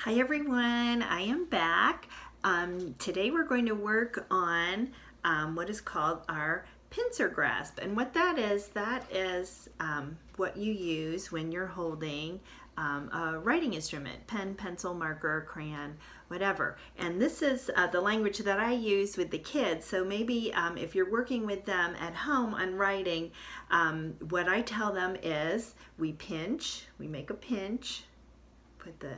Hi everyone, I am back. Today we're going to work on what is called our pincer grasp. And what that is what you use when you're holding a writing instrument, pen, pencil, marker, crayon, whatever. And this is the language that I use with the kids. So maybe if you're working with them at home on writing, what I tell them is we make a pinch, put the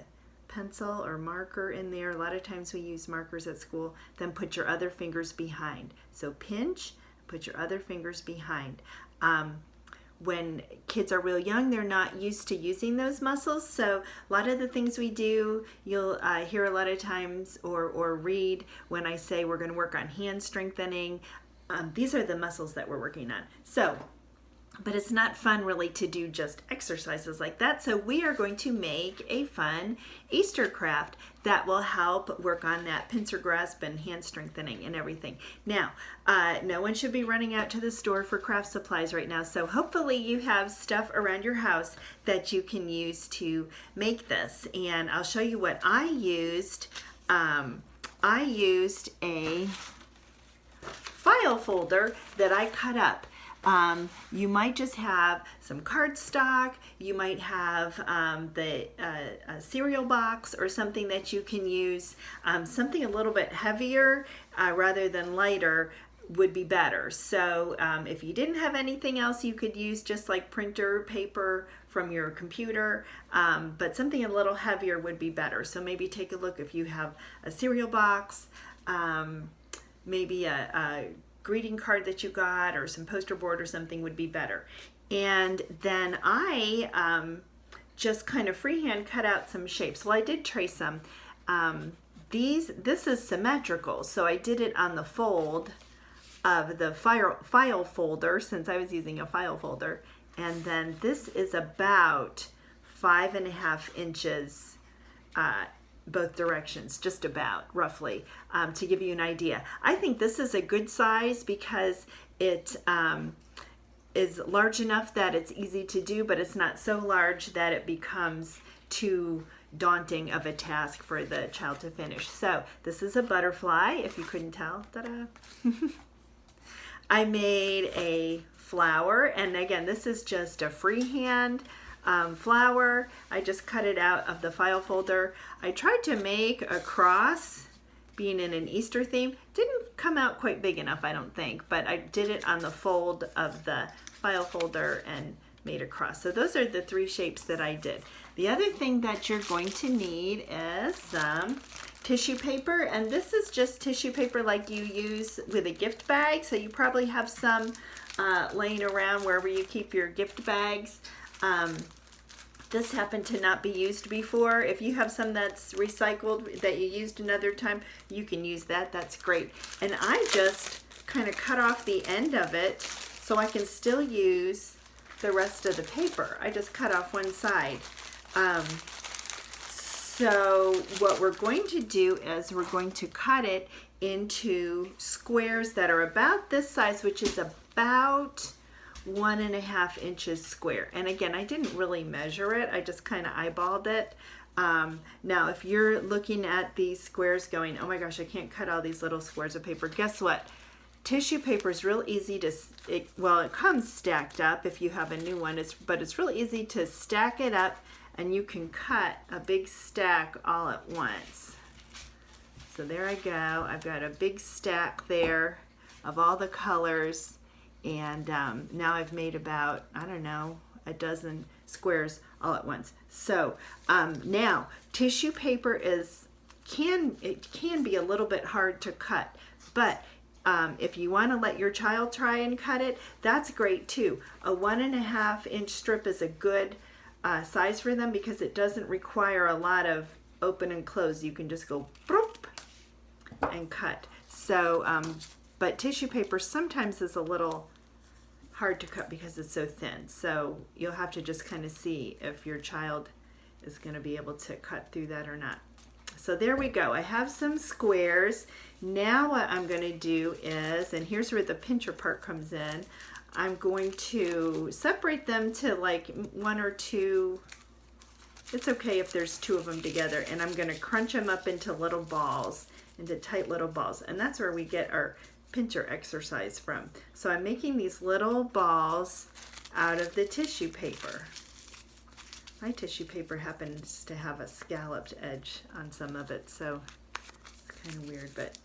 pencil or marker in there. A lot of times we use markers at school. Then put your other fingers behind. So pinch, put your other fingers behind. When kids are real young, they're not used to using those muscles. So a lot of the things we do, you'll hear a lot of times or read when I say we're going to work on hand strengthening. These are the muscles that we're working on. But it's not fun really to do just exercises like that. So we are going to make a fun Easter craft that will help work on that pincer grasp and hand strengthening and everything. Now, no one should be running out to the store for craft supplies right now. So hopefully you have stuff around your house that you can use to make this. And I'll show you what I used. I used a file folder that I cut up. You might just have some cardstock, you might have a cereal box or something that you can use. Something a little bit heavier rather than lighter would be better. So if you didn't have anything else, you could use just like printer paper from your computer, but something a little heavier would be better. So maybe take a look if you have a cereal box, maybe a greeting card that you got or some poster board or something would be better. And then I just kind of freehand cut out some shapes. Well, I did trace some. This is symmetrical, so I did it on the fold of the file folder since I was using a file folder. And then this is about 5.5 inches both directions, just about roughly, to give you an idea. I think this is a good size because it is large enough that it's easy to do, but it's not so large that it becomes too daunting of a task for the child to finish. So this is a butterfly, if you couldn't tell. Ta-da! I made a flower, and again, this is just a freehand flower. I just cut it out of the file folder. I tried to make a cross, being in an Easter theme. Didn't come out quite big enough, I don't think, but I did it on the fold of the file folder and made a cross. So those are the 3 shapes that I did. The other thing that you're going to need is some tissue paper, and this is just tissue paper like you use with a gift bag. So you probably have some laying around wherever you keep your gift bags. This happened to not be used before. If you have some that's recycled that you used another time, you can use that. That's great. And I just kind of cut off the end of it so I can still use the rest of the paper. I just cut off one side. So what we're going to do is we're going to cut it into squares that are about this size, which is about 1.5 inches square. And again, I didn't really measure it. I just kind of eyeballed it. Now, if you're looking at these squares going, oh my gosh, I can't cut all these little squares of paper. Guess what? Tissue paper is real easy to, it comes stacked up if you have a new one, but it's real easy to stack it up and you can cut a big stack all at once. So there I go. I've got a big stack there of all the colors. And now I've made about, I don't know, a dozen squares all at once. So now tissue paper can be a little bit hard to cut, but if you want to let your child try and cut it, that's great too. A 1.5 inch strip is a good size for them because it doesn't require a lot of open and close. You can just go broop and cut. So but tissue paper sometimes is a little hard to cut because it's so thin. So you'll have to just kind of see if your child is going to be able to cut through that or not. So there we go. I have some squares. Now what I'm going to do is, and here's where the pincher part comes in, I'm going to separate them to like 1 or 2 It's okay if there's two of them together, and I'm gonna crunch them up into little balls, into tight little balls, and that's where we get our pincher exercise from. So I'm making these little balls out of the tissue paper. My tissue paper happens to have a scalloped edge on some of it, so it's kind of weird, but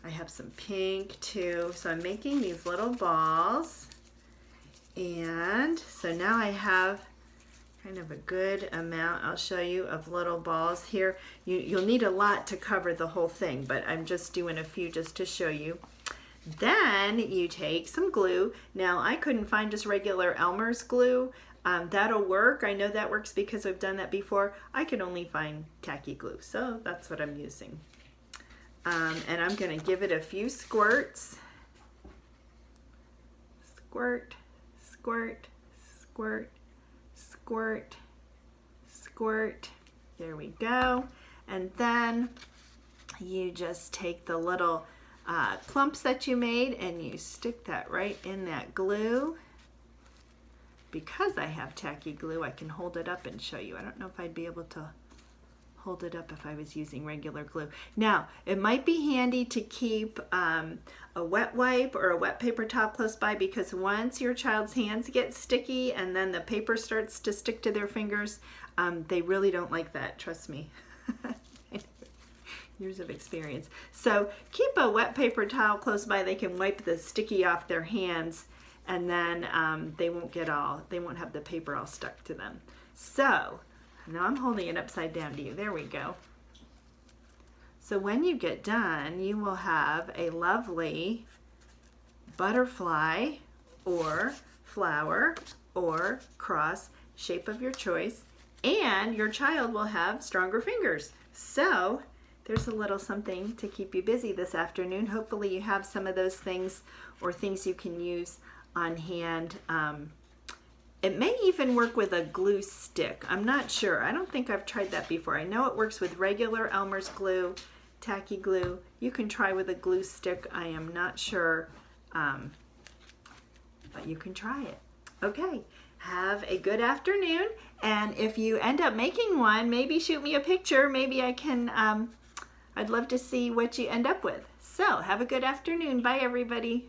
I have some pink too. So I'm making these little balls, and so now I have kind of a good amount, I'll show you, of little balls here. You'll need a lot to cover the whole thing, but I'm just doing a few just to show you. Then you take some glue. Now I couldn't find just regular Elmer's glue. That'll work. I know that works because I've done that before. I could only find tacky glue, so that's what I'm using. And I'm going to give it a few squirts. Squirt, squirt, squirt, squirt, squirt. There we go. And then you just take the little clumps that you made and you stick that right in that glue. Because I have tacky glue, I can hold it up and show you. I don't know if I'd be able to hold it up if I was using regular glue. Now, it might be handy to keep a wet wipe or a wet paper towel close by, because once your child's hands get sticky and then the paper starts to stick to their fingers, they really don't like that, trust me. Years of experience. So keep a wet paper towel close by. They can wipe the sticky off their hands, and then they won't have the paper all stuck to them. So now I'm holding it upside down to you. There we go. So when you get done, you will have a lovely butterfly or flower or cross, shape of your choice, and your child will have stronger fingers. So there's a little something to keep you busy this afternoon. Hopefully you have some of those things or things you can use on hand. It may even work with a glue stick. I'm not sure. I don't think I've tried that before. I know it works with regular Elmer's glue, tacky glue. You can try with a glue stick. I am not sure, but you can try it. Okay, have a good afternoon. And if you end up making one, maybe shoot me a picture. Maybe I can, I'd love to see what you end up with. So have a good afternoon. Bye, everybody.